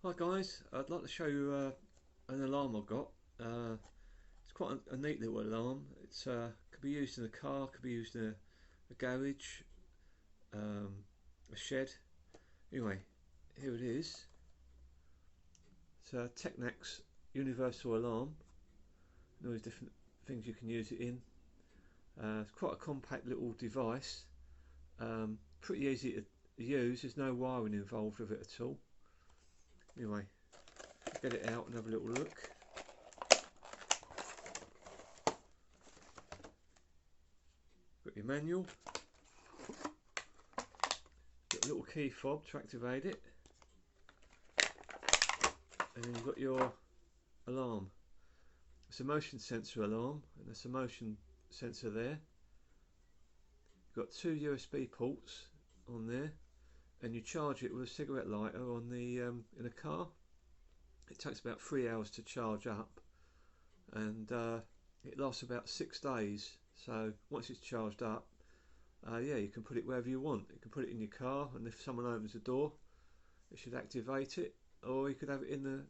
Hi guys, I'd like to show you an alarm I've got. It's quite a neat little alarm. It's could be used in a car, could be used in a garage, a shed. Anyway, here it is. It's a Technaxx universal alarm. And all these different things you can use it in. It's quite a compact little device. Pretty easy to use. There's no wiring involved with it at all. Anyway, get it out and have a little look. Got your manual. Got a little key fob to activate it. And then you've got your alarm. It's a motion sensor alarm, and there's a motion sensor there. You've got two USB ports on there. And you charge it with a cigarette lighter on the in a car. It takes about 3 hours to charge up, and it lasts about 6 days. So once it's charged up, yeah, you can put it wherever you want. You can put it in your car, and if someone opens the door, it should activate it. Or you could have it in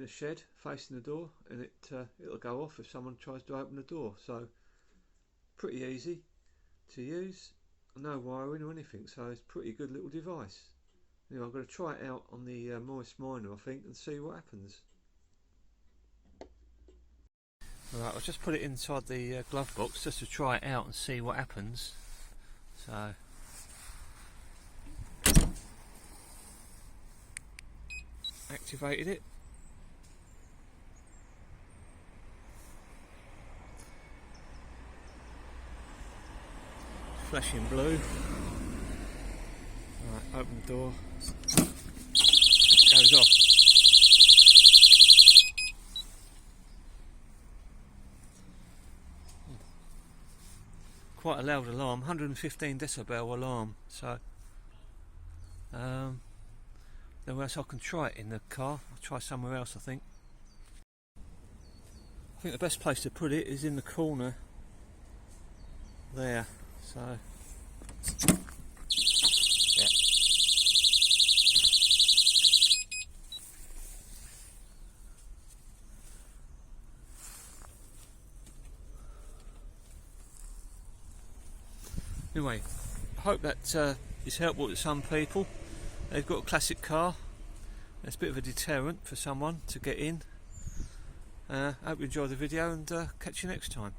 a shed facing the door, and it'll go off if someone tries to open the door. So pretty easy to use. No wiring or anything, so it's a pretty good little device. Anyway, I'm going to try it out on the Moist Miner, I think, and see what happens. Alright, I'll just put it inside the glove box just to try it out and see what happens. So, activated it. Flashing blue. Right, open the door. Goes off. Quite a loud alarm, 115 decibel alarm. So, nowhere else I can try it in the car. I'll try somewhere else, I think. I think the best place to put it is in the corner there. So, yeah. Anyway, I hope that is helpful to some people. They've got a classic car. It's a bit of a deterrent for someone to get in. Hope you enjoyed the video, and catch you next time.